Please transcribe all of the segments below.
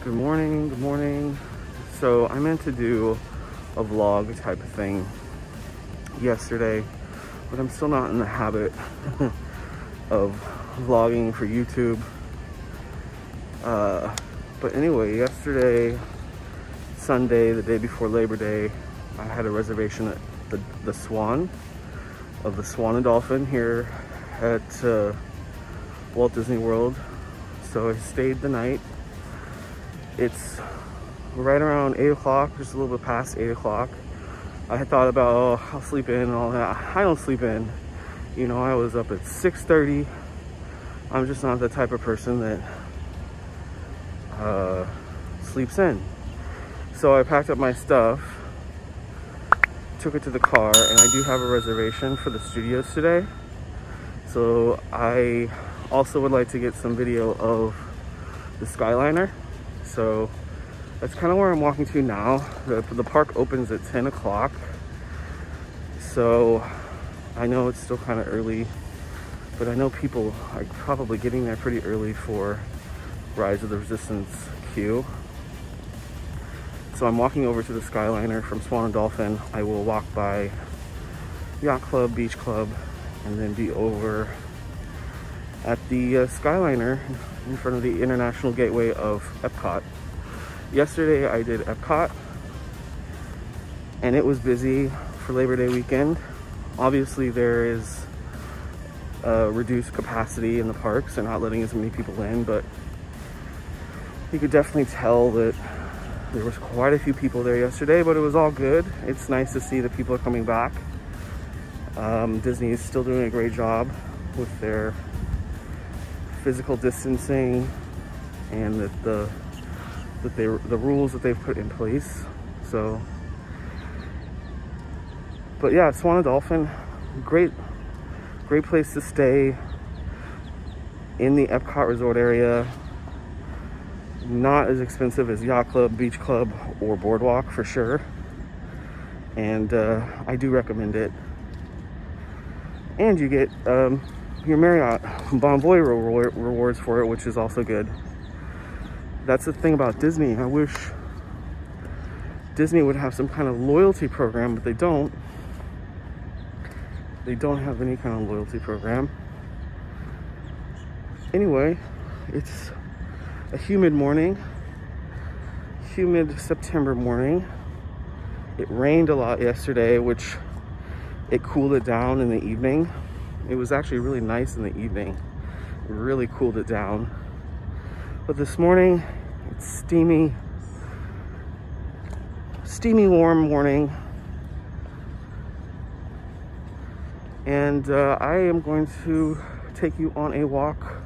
Good morning, good morning. So I meant to do a vlog type of thing yesterday, but I'm still not in the habit of vlogging for YouTube. But anyway, yesterday, Sunday, the day before Labor Day, I had a reservation at the Swan of the Swan and Dolphin here at Walt Disney World. So I stayed the night. It's right around 8 o'clock, just a little bit past 8 o'clock. I had thought about, oh, I'll sleep in and all that. I don't sleep in. You know, I was up at 6:30. I'm just not the type of person that sleeps in. So I packed up my stuff, took it to the car, and I do have a reservation for the studios today. So I also would like to get some video of the Skyliner. So that's kind of where I'm walking to now. The park opens at 10 o'clock. So I know it's still kind of early, but I know people are probably getting there pretty early for Rise of the Resistance queue. So I'm walking over to the Skyliner from Swan and Dolphin. I will walk by Yacht Club, Beach Club, and then be over at the Skyliner in front of the International Gateway of Epcot. Yesterday I did Epcot, and it was busy for Labor Day weekend. Obviously there is reduced capacity in the parks. They're not letting as many people in, but you could definitely tell that there was quite a few people there yesterday, but it was all good. It's nice to see that people are coming back. Disney is still doing a great job with their physical distancing and the rules that they've put in place. So, but yeah, Swan and Dolphin, great place to stay in the Epcot Resort area. Not as expensive as Yacht Club, Beach Club, or Boardwalk for sure. And I do recommend it. And you get your Marriott Bonvoy rewards for it, which is also good. That's the thing about Disney. I wish Disney would have some kind of loyalty program, but they don't. They don't have any kind of loyalty program. Anyway, it's a humid morning, humid September morning. It rained a lot yesterday, which it cooled it down in the evening. It was actually really nice in the evening. It really cooled it down. But this morning, it's steamy warm morning. And I am going to take you on a walk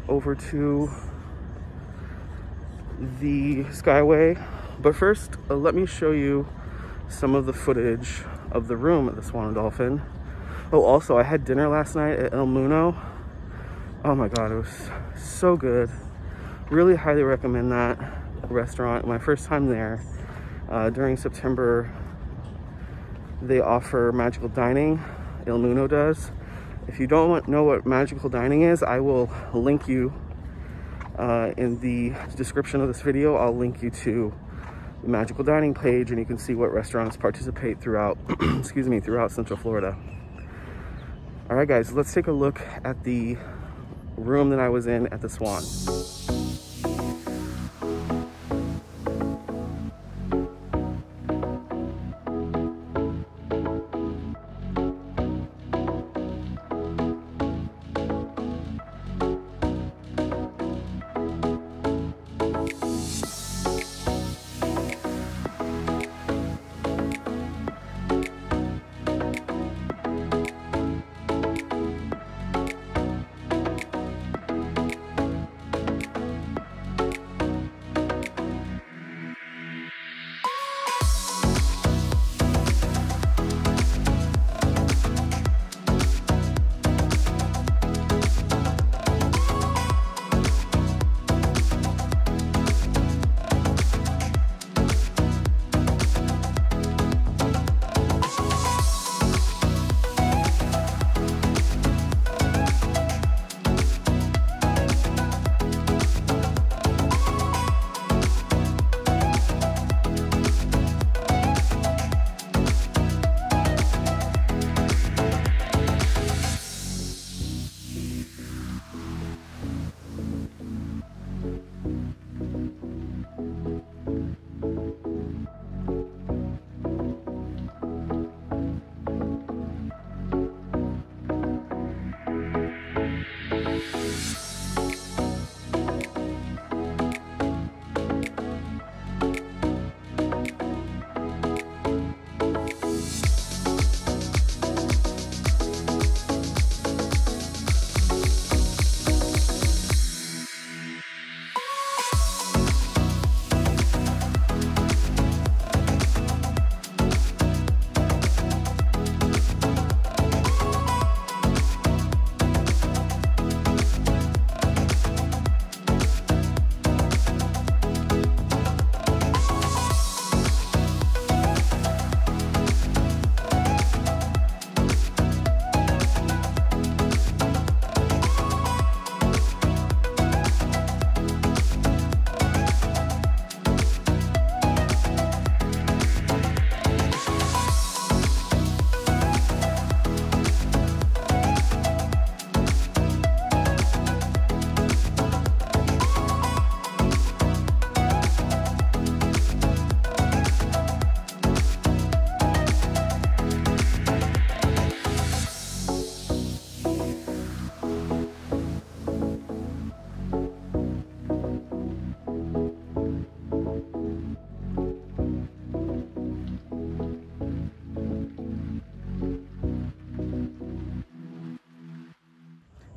over to the Skyway. But first, let me show you some of the footage of the room at the Swan and Dolphin. Oh, also, I had dinner last night at El Muno. Oh my God, it was so good. Really highly recommend that restaurant. My first time there. During September, they offer magical dining. El Muno does. If you don't know what magical dining is, I will link you in the description of this video. I'll link you to the magical dining page, and you can see what restaurants participate throughout excuse me, throughout Central Florida. All right guys, let's take a look at the room that I was in at the Swan.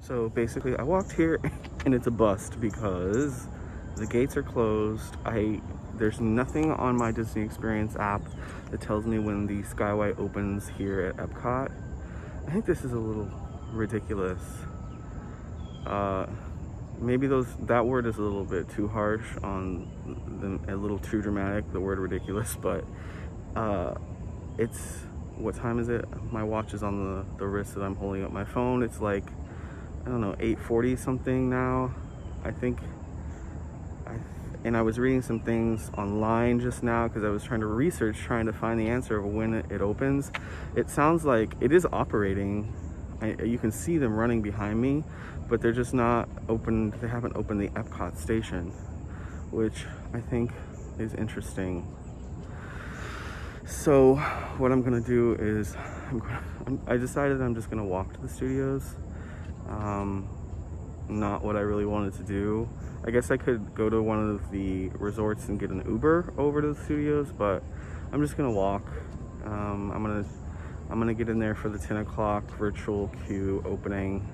So basically I walked here and it's a bust because the gates are closed. There's nothing on my Disney Experience app that tells me when the Skyway opens here at Epcot. I think this is a little ridiculous. Maybe that word is a little bit too harsh on them, a little too dramatic, the word ridiculous, but it's, what time is it? My watch is on the wrist that I'm holding up my phone. It's like, I don't know, 8:40 something now, I think. And I was reading some things online just now because I was trying to find the answer of when it opens. It sounds like it is operating. You can see them running behind me, but they're just not opened. They haven't opened the Epcot station, which I think is interesting. So what I'm gonna do is, I decided I'm just gonna walk to the studios. Not what I really wanted to do. I guess I could go to one of the resorts and get an Uber over to the studios, but I'm just gonna walk. I'm gonna get in there for the 10 o'clock virtual queue opening.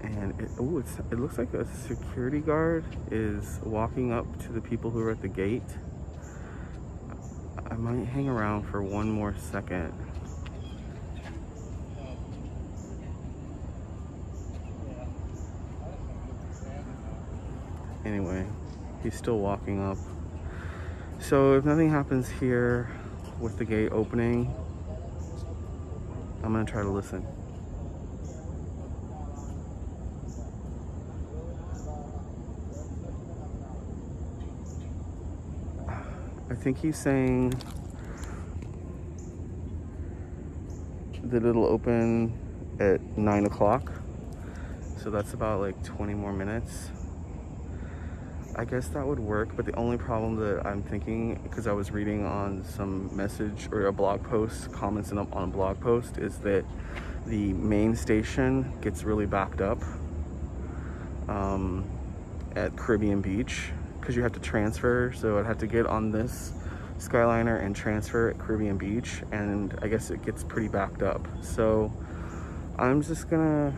And it looks like a security guard is walking up to the people who are at the gate. I might hang around for one more second. Anyway, he's still walking up. So if nothing happens here with the gate opening, I'm gonna try to listen. I think he's saying that it'll open at 9 o'clock. So that's about like 20 more minutes. I guess that would work, but the only problem that I'm thinking, because I was reading on some message or a blog post, comments on a blog post, is that the main station gets really backed up at Caribbean Beach, because you have to transfer. So I'd have to get on this Skyliner and transfer at Caribbean Beach, and I guess it gets pretty backed up. So I'm just gonna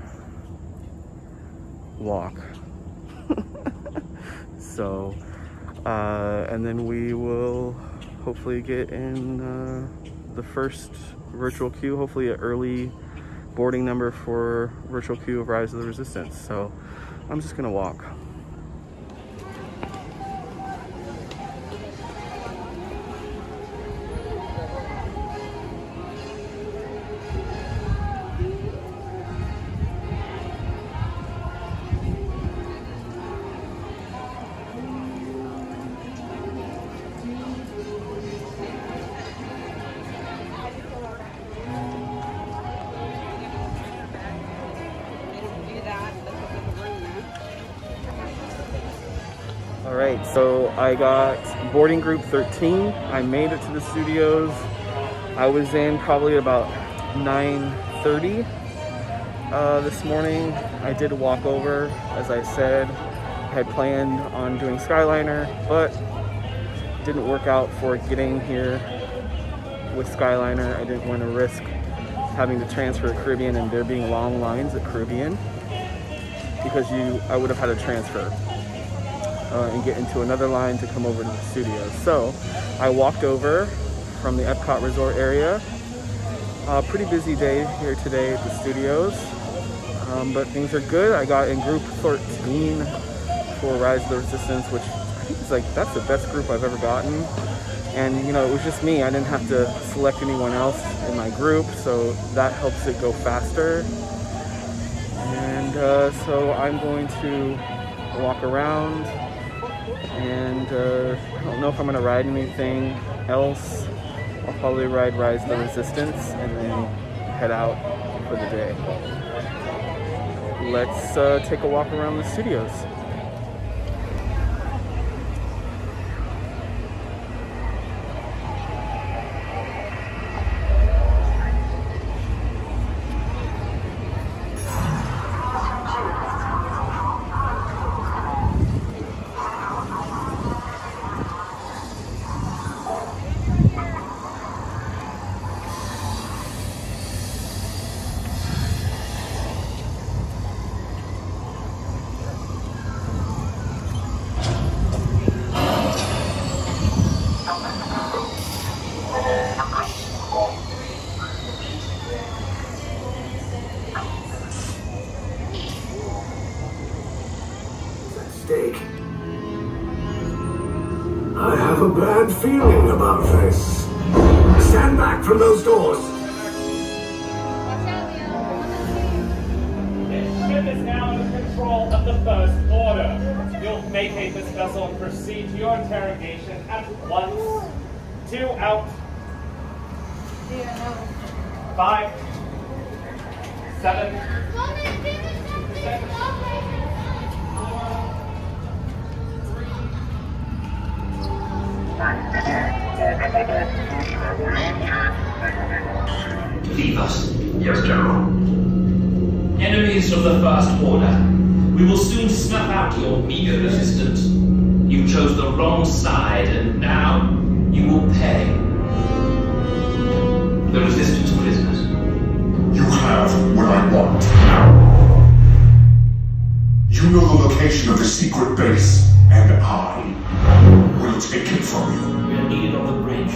walk. So, and then we will hopefully get in the first virtual queue, hopefully an early boarding number for virtual queue of Rise of the Resistance. So I'm just gonna walk. All right, so I got boarding group 13. I made it to the studios. I was in probably about 9:30 this morning. I did walk over, as I said. I had planned on doing Skyliner, but it didn't work out for getting here with Skyliner. I didn't want to risk having to transfer at Caribbean and there being long lines at Caribbean, because I would have had to transfer and get into another line to come over to the studios. So I walked over from the Epcot Resort area. Pretty busy day here today at the studios, but things are good. I got in group 13 for Rise of the Resistance, which I think is like, that's the best group I've ever gotten. And you know, it was just me. I didn't have to select anyone else in my group, so that helps it go faster. And so I'm going to walk around, and I don't know if I'm going to ride anything else. I'll probably ride Rise of the Resistance and then head out for the day. Let's take a walk around the studios. a bad feeling about this. Stand back from those doors. This ship is now under control of the First Order. You'll vacate this vessel and proceed to your interrogation at once. 2 out. 5, 7, 6, 4. Leave us. Yes, General. Enemies of the First Order, we will soon snuff out your meager resistance. You chose the wrong side, and now you will pay. The Resistance prisoners. You have what I want. You know the location of the secret base, and I will take it from you. We are needed on the bridge.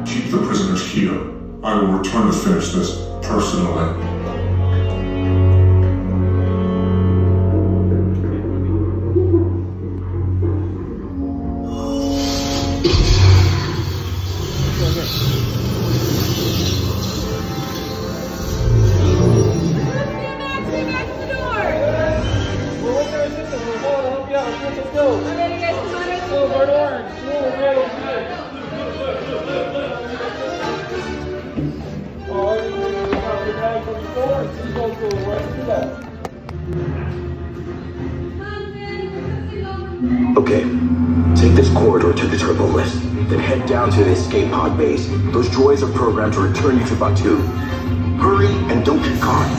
Keep the prisoners here. I will return to finish this personally. Okay, take this corridor to the turbo lift, then head down to the escape pod base. Those droids are programmed to return you to Batuu. Hurry and don't get caught.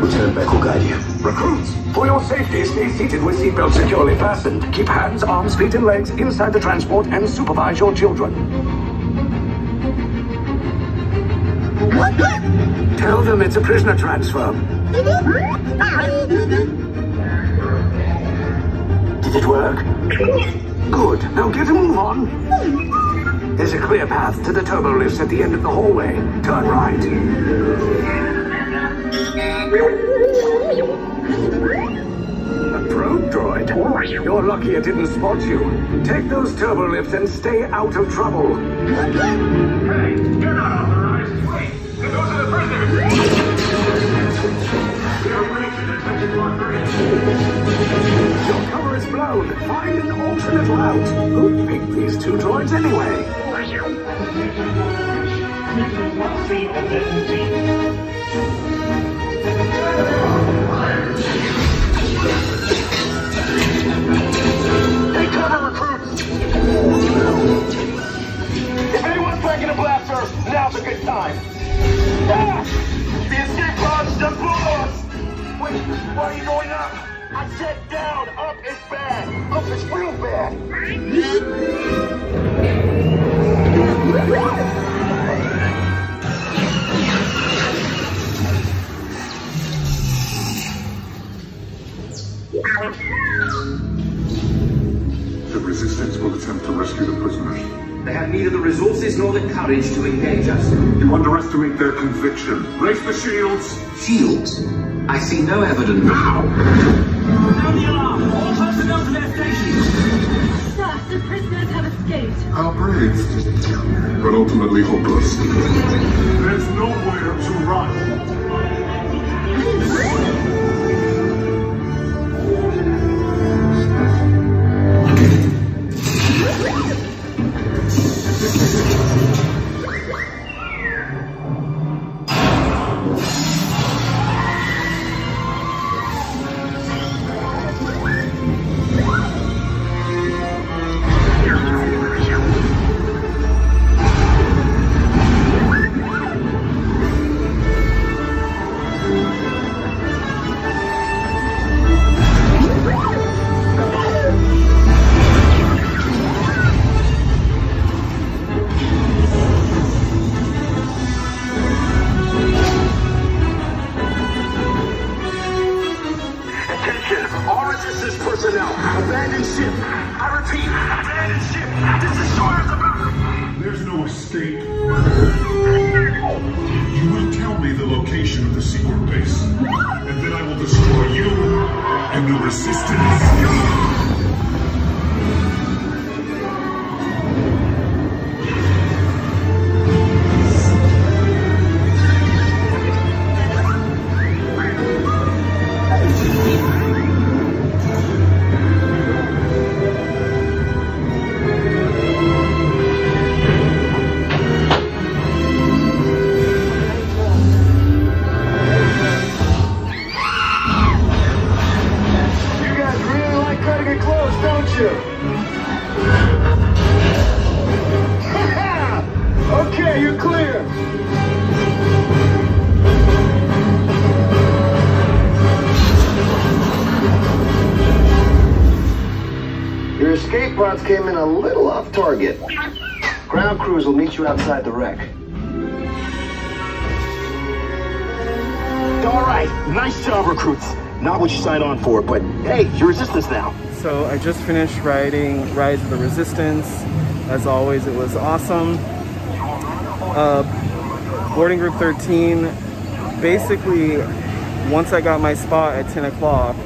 Lieutenant Beck will guide you. Recruits, for your safety, stay seated with seatbelts securely fastened. Keep hands, arms, feet, and legs inside the transport and supervise your children. Tell them it's a prisoner transfer. Did it work? Good. Now get a move on. There's a clear path to the turbo lifts at the end of the hallway. Turn right. A probe droid? You're lucky it didn't spot you. Take those turbo lifts and stay out of trouble. Hey, you're not authorized. Wait, those are the prisoners. They're ready to detention block bridge. Your cover is blown. Find an alternate route. Who picked these two droids anyway? Take cover, recruits! If anyone's packing a blaster, now's a good time. Ah! The escape pod's just blew us! Wait, why are you going up? I said down! Up is bad! Up is real bad! The Resistance will attempt to rescue the prisoners. They have neither the resources nor the courage to engage us. You underestimate their conviction. Raise the shields! Shields? I see no evidence. Sound the alarm! All personnel to their stations! Sir, the prisoners have escaped. How brave, but ultimately hopeless. There's nowhere to run. shots came in a little off target. Ground crews will meet you outside the wreck. All right, nice job, recruits. Not what you signed on for, but hey, you're Resistance now. So I just finished riding Rise of the Resistance. As always, it was awesome. Boarding Group 13, basically, once I got my spot at 10 o'clock,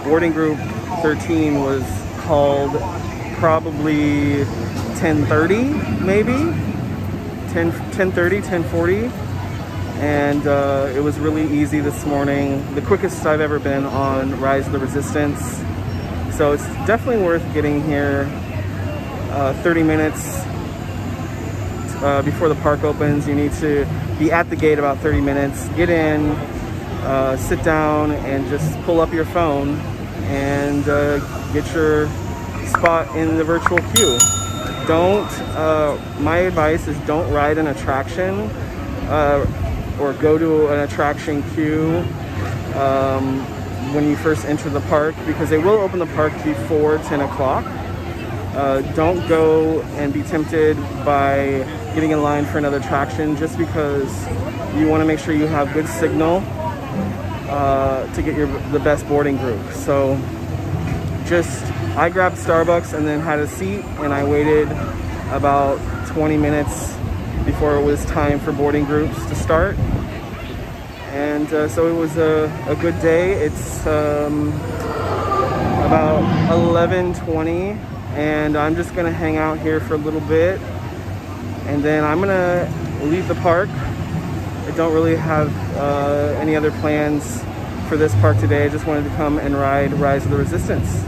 Boarding Group 13 was called probably 10:30, maybe? 10:30, 10:40. And it was really easy this morning. The quickest I've ever been on Rise of the Resistance. So it's definitely worth getting here 30 minutes before the park opens. You need to be at the gate about 30 minutes, get in, sit down, and just pull up your phone and get your spot in the virtual queue. My advice is don't ride an attraction or go to an attraction queue when you first enter the park, because they will open the park before 10 o'clock. Don't go and be tempted by getting in line for another attraction just because you want to make sure you have good signal to get the best boarding group. So I grabbed Starbucks and then had a seat, and I waited about 20 minutes before it was time for boarding groups to start. And so it was a good day. It's about 11:20, and I'm just gonna hang out here for a little bit, and then I'm gonna leave the park. I don't really have any other plans for this park today. I just wanted to come and ride Rise of the Resistance.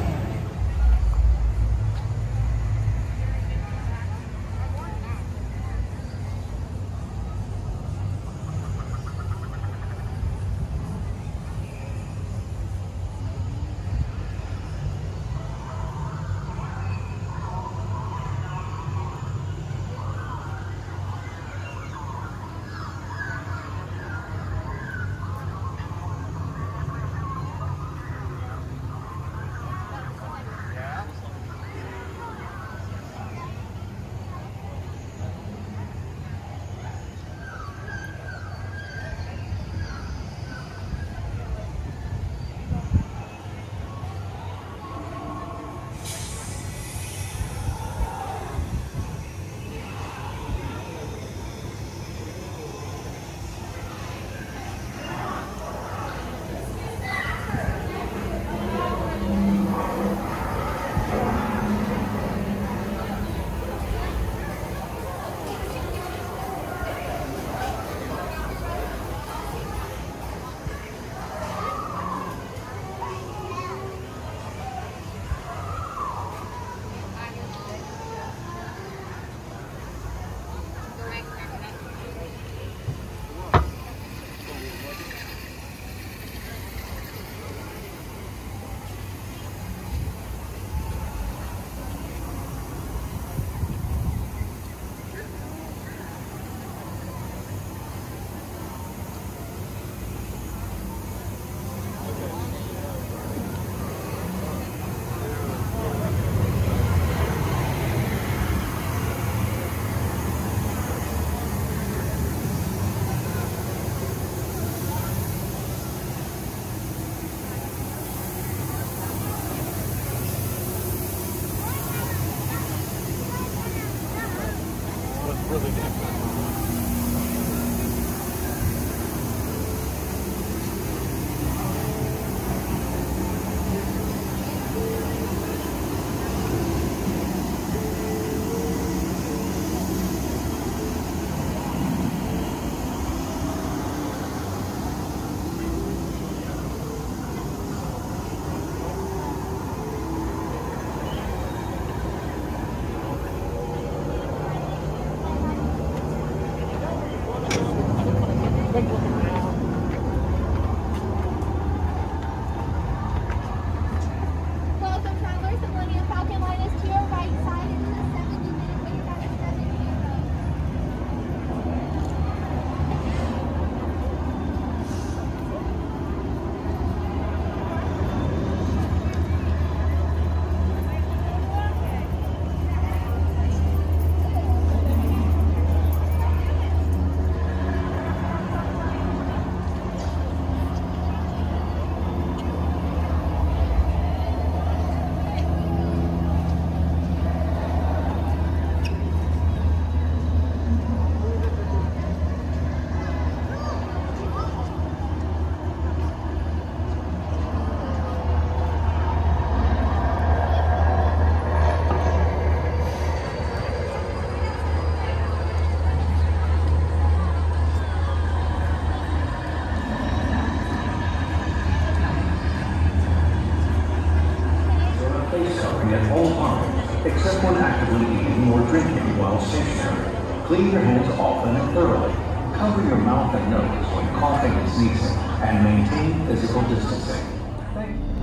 Clean your hands often and thoroughly. Cover your mouth and nose when coughing and sneezing, and maintain physical distancing. Thank you.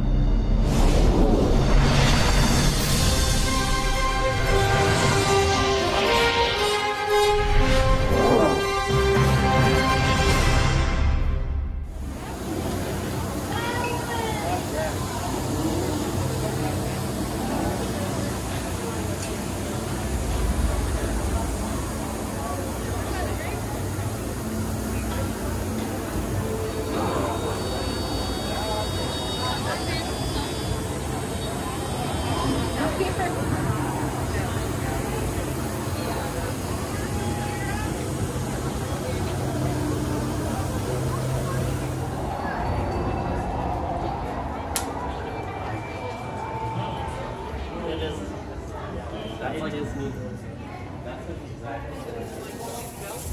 That's like Disney. That's exactly what it is.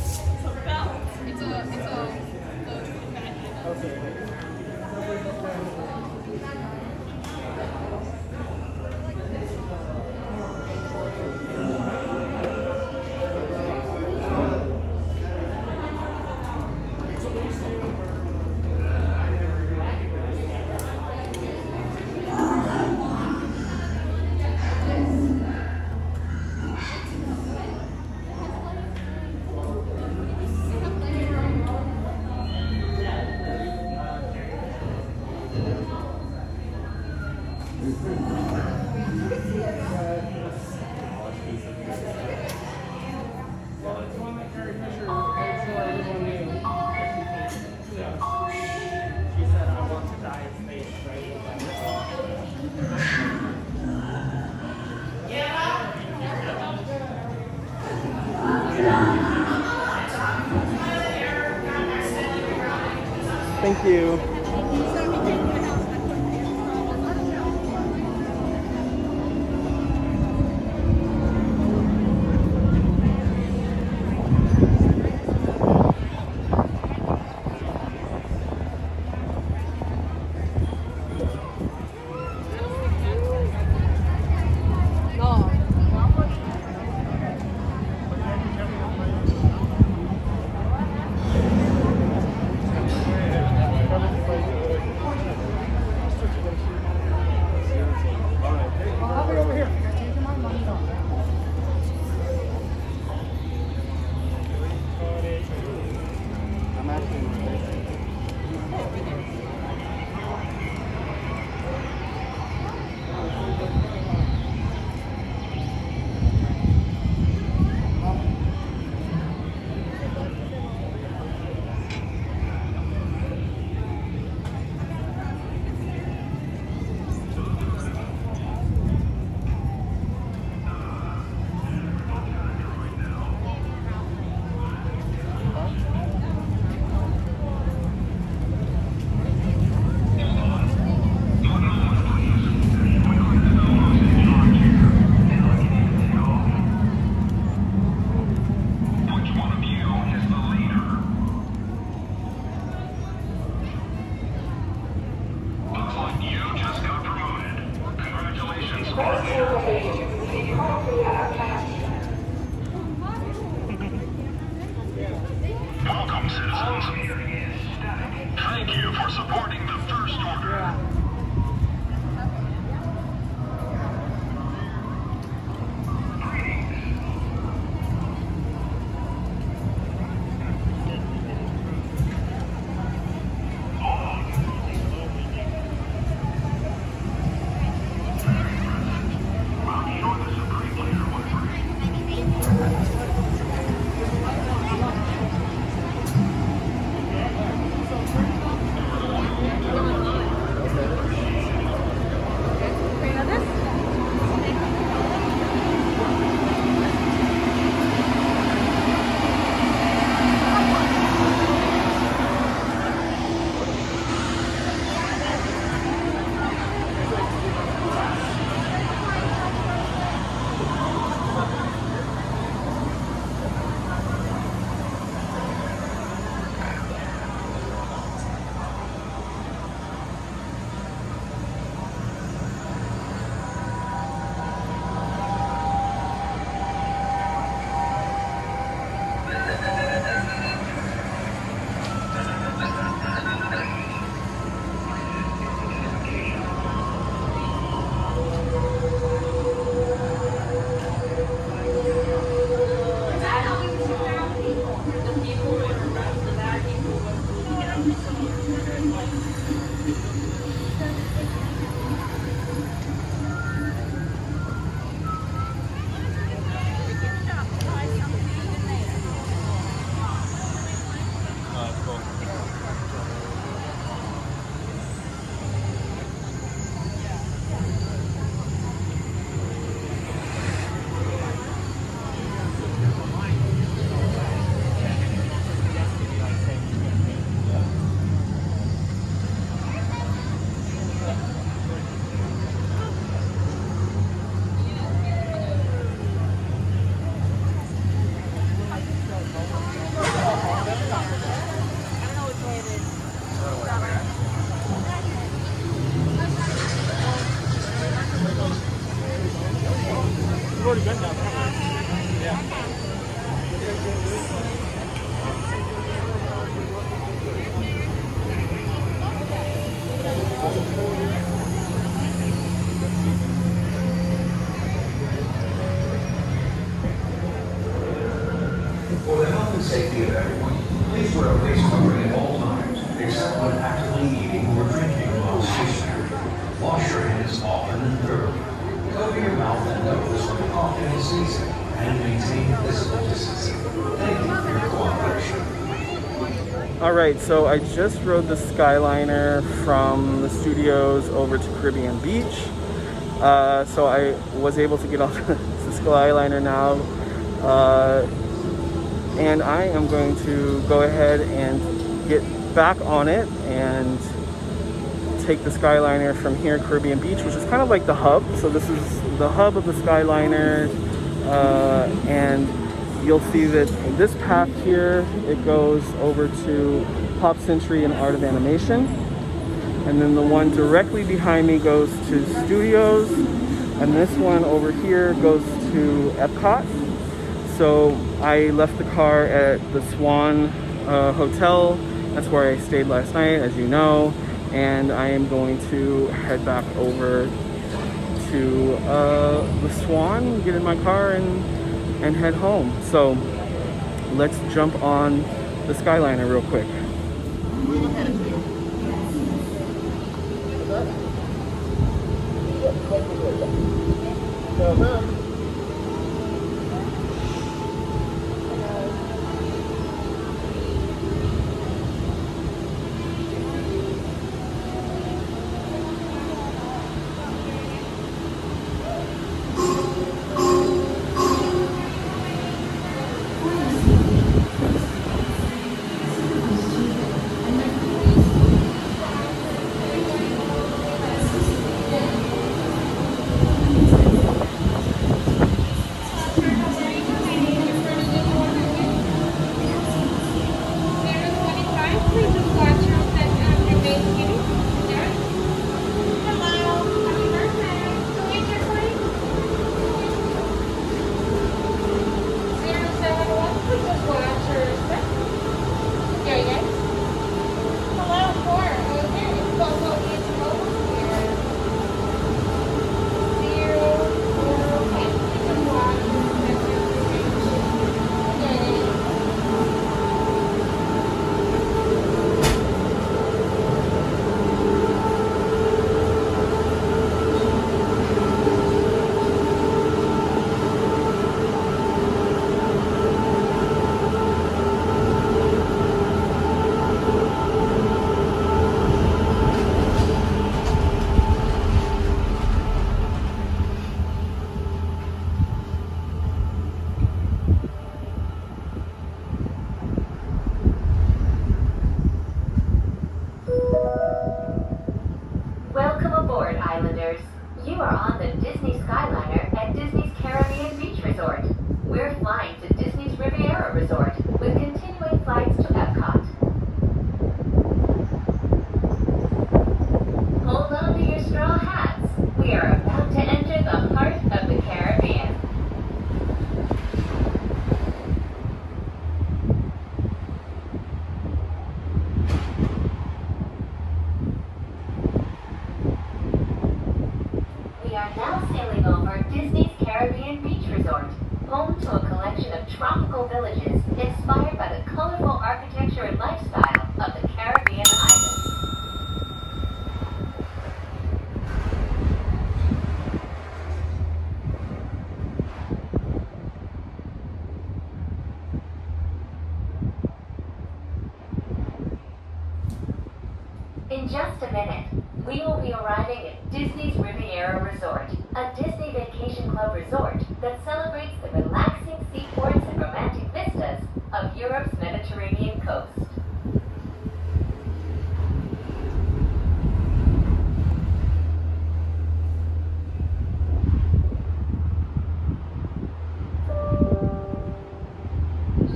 Thank you. Welcome, citizens. Thank you for supporting the First Order. when actively eating or drinking while stationary. Wash your hands often and thoroughly. Cover your mouth and nose when coughing and sneezing, and maintain physical distancing. Thank you for your cooperation. All right, so I just rode the Skyliner from the studios over to Caribbean Beach. So I was able to get off the Skyliner now. And I am going to go ahead and get back on it and take the Skyliner from here, Caribbean Beach, which is kind of like the hub. So this is the hub of the Skyliner, and you'll see that this path here, it goes over to Pop Century and Art of Animation. And then the one directly behind me goes to Studios, and this one over here goes to Epcot. So I left the car at the Swan Hotel. That's where I stayed last night, as you know. And I am going to head back over to the Swan, get in my car, and head home. So let's jump on the Skyliner real quick. Welcome aboard, Islanders. You are on the Disney Skyliner at Disney's Caribbean Beach Resort. We're flying to Disney's Riviera Resort with continuing flights to Epcot. Hold on to your straw hats. We are about to enter the heart of the Caribbean. We are now sailing over Disney's Caribbean Beach Resort, home to a collection of tropical villages inspired by the colorful architecture and lifestyle of the Caribbean islands. In just a minute, we will be arriving at Disney's Riviera Resort, a Disney Vacation Club resort that celebrates the relaxing seaports and romantic vistas of Europe's Mediterranean coast.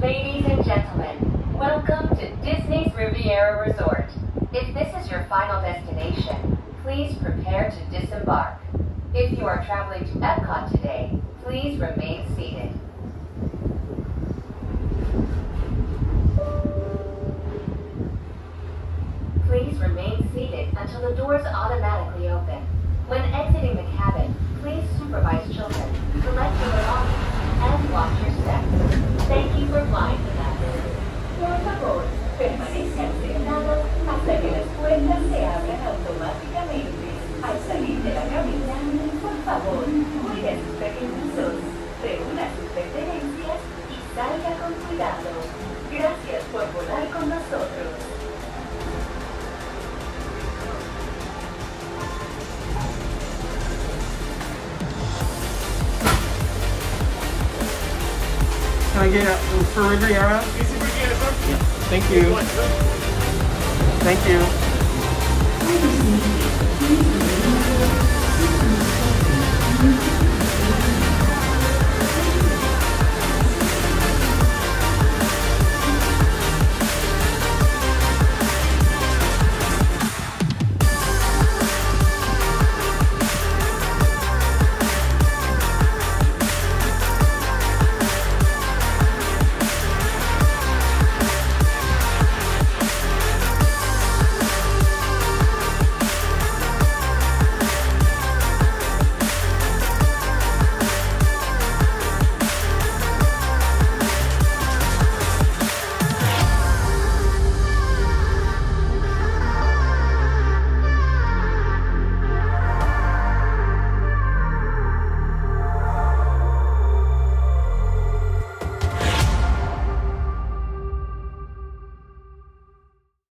Ladies and gentlemen, welcome to Disney's Riviera Resort. If this is your final destination, please prepare to disembark. If you are traveling to Epcot today, please remain seated. Please remain seated until the doors automatically open. When exiting the cabin, please supervise children, collect your belongings, and watch your steps. Thank you for flying with us. Por favor, permanezcan sentados hasta que puertas se abran automáticamente. Al salir de la cabina, por favor, cuide a sus pequeñitos, reúna sus pertenencias y salga con cuidado. Gracias por volar con nosotros. Can I get for Riviera? Yeah. Thank you. Thank you.